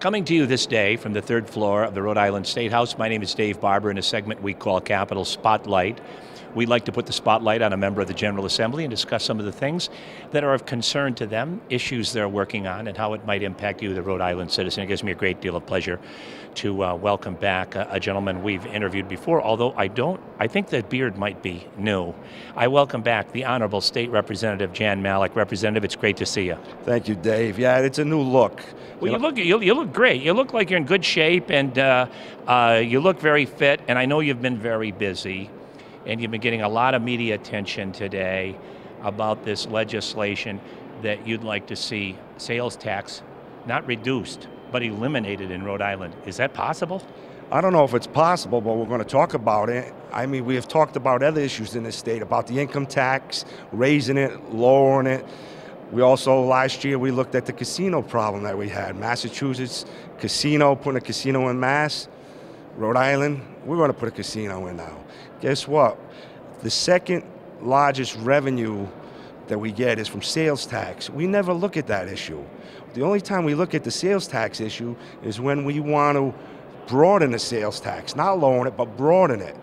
Coming to you this day from the third floor of the Rhode Island State House, my name is Dave Barber in a segment we call Capitol Spotlight. We'd like to put the spotlight on a member of the General Assembly and discuss some of the things that are of concern to them, issues they're working on, and how it might impact you, the Rhode Island citizen. It gives me a great deal of pleasure to welcome back a gentleman we've interviewed before, although I think that beard might be new. I welcome back the Honorable State Representative Jan Malik. Representative, it's great to see you. Thank you, Dave. Yeah, it's a new look. Well, you look great. You look like you're in good shape, and you look very fit, and I know you've been very busy. And you've been getting a lot of media attention today about this legislation that you'd like to see sales tax not reduced, but eliminated in Rhode Island. Is that possible? I don't know if it's possible, but we're going to talk about it. I mean, we have talked about other issues in this state, about the income tax, raising it, lowering it. We also, last year, we looked at the casino problem that we had. Massachusetts casino, putting a casino in Mass. Rhode Island, we're going to put a casino in now. Guess what? The second largest revenue that we get is from sales tax. We never look at that issue. The only time we look at the sales tax issue is when we want to broaden the sales tax, not lower it, but broaden it.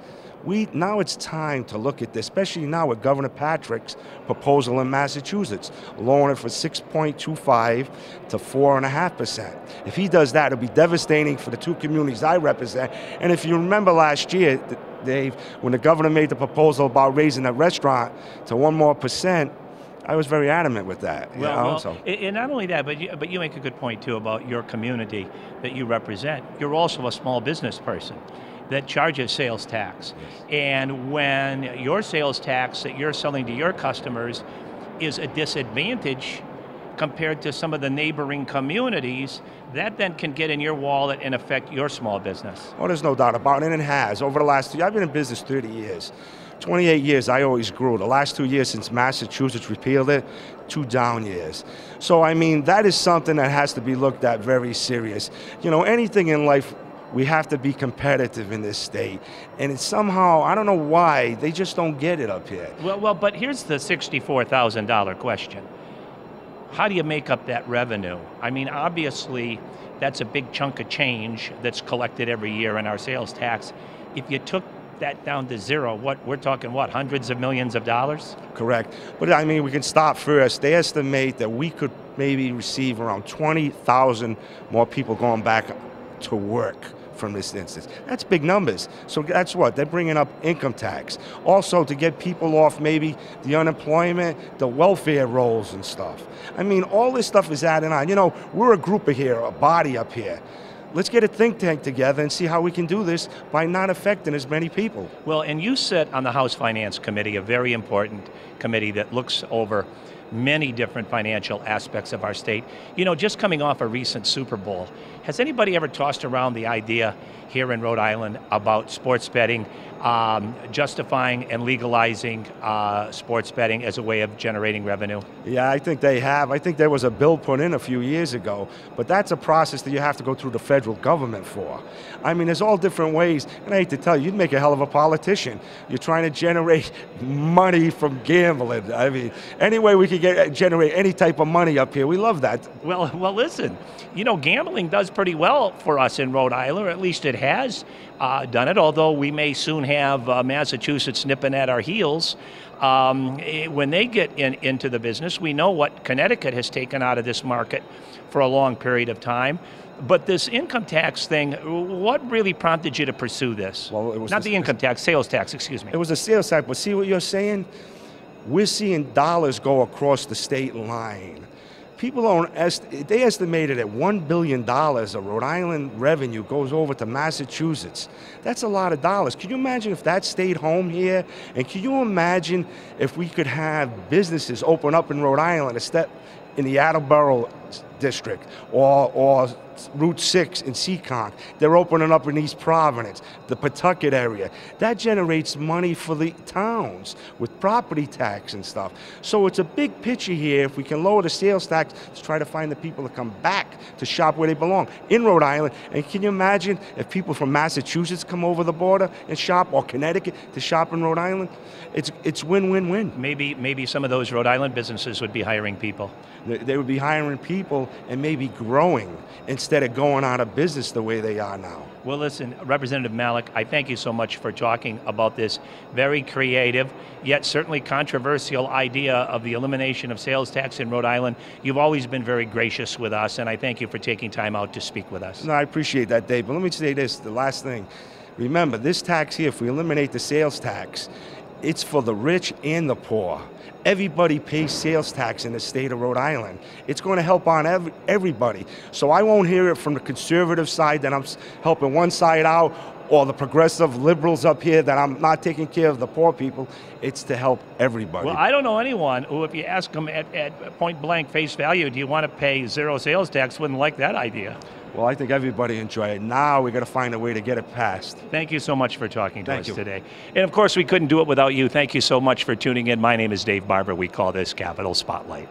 Now it's time to look at this, especially now with Governor Patrick's proposal in Massachusetts, lowering it from 6.25 to 4.5%. If he does that, it'll be devastating for the two communities I represent. And if you remember last year, Dave, when the governor made the proposal about raising the restaurant to 1% more, I was very adamant with that. And not only that, but you make a good point too about your community that you represent. You're also a small business person that charges sales tax. Yes. And when your sales tax that you're selling to your customers is a disadvantage compared to some of the neighboring communities, that then can get in your wallet and affect your small business. Oh, there's no doubt about it, and it has. Over the last 2 years, I've been in business 30 years. 28 years, I always grew. The last 2 years since Massachusetts repealed it, 2 down years. So, I mean, that is something that has to be looked at very serious. You know, anything in life, we have to be competitive in this state. And it's somehow, I don't know why, they just don't get it up here. Well, but here's the $64,000 question. How do you make up that revenue? I mean, obviously, that's a big chunk of change that's collected every year in our sales tax. If you took that down to zero, we're talking hundreds of millions of dollars? Correct. But I mean, we can stop first. They estimate that we could maybe receive around 20,000 more people going back to work from this instance. That's big numbers. So that's what, they're bringing up income tax. Also to get people off maybe the unemployment, the welfare rolls and stuff. I mean, all this stuff is adding on. You know, we're a group here, a body up here. Let's get a think tank together and see how we can do this by not affecting as many people. Well, and you sit on the House Finance Committee, a very important committee that looks over many different financial aspects of our state. You know, just coming off a recent Super Bowl, has anybody ever tossed around the idea here in Rhode Island about sports betting, justifying and legalizing sports betting as a way of generating revenue? Yeah, I think they have. I think there was a bill put in a few years ago, but that's a process that you have to go through the federal government for. I mean, there's all different ways, and I hate to tell you, you'd make a hell of a politician. You're trying to generate money from gambling. I mean, any way we can generate any type of money up here, we love that. Well, listen, you know, gambling does pretty well for us in Rhode Island, or at least it has done it, although we may soon have Massachusetts nipping at our heels. When they get into the business, we know what Connecticut has taken out of this market for a long period of time. But this income tax thing, what really prompted you to pursue this? Well, it was not the income tax, sales tax, excuse me. It was a sales tax, but see what you're saying? We're seeing dollars go across the state line. People don't they estimated at $1 billion of Rhode Island revenue goes over to Massachusetts. That's a lot of dollars. Can you imagine if that stayed home here? And can you imagine if we could have businesses open up in Rhode Island, in the Attleboro district, or Route 6 in Seekonk. They're opening up in East Providence, the Pawtucket area. That generates money for the towns with property tax and stuff. So it's a big picture here. If we can lower the sales tax to try to find the people to come back to shop where they belong in Rhode Island. And can you imagine if people from Massachusetts come over the border and shop, or Connecticut to shop in Rhode Island? It's win-win-win. Maybe some of those Rhode Island businesses would be hiring people. They would be hiring people. people and maybe growing instead of going out of business the way they are now. Well, listen, Representative Malik, I thank you so much for talking about this very creative, yet certainly controversial idea of the elimination of sales tax in Rhode Island. You've always been very gracious with us, and I thank you for taking time out to speak with us. No, I appreciate that, Dave. But let me say this, the last thing. Remember, this tax here, if we eliminate the sales tax, it's for the rich and the poor. Everybody pays sales tax in the state of Rhode Island. It's going to help on everybody. So I won't hear it from the conservative side that I'm helping one side out, or the progressive liberals up here that I'm not taking care of the poor people. It's to help everybody. Well, I don't know anyone who, if you ask them at point blank face value, do you want to pay zero sales tax, wouldn't like that idea. Well, I think everybody enjoy it. Now we got to find a way to get it passed. Thank you so much for talking to us you. today. And of course, we couldn't do it without you. Thank you so much for tuning in. My name is Dave Barber. We call this Capital Spotlight.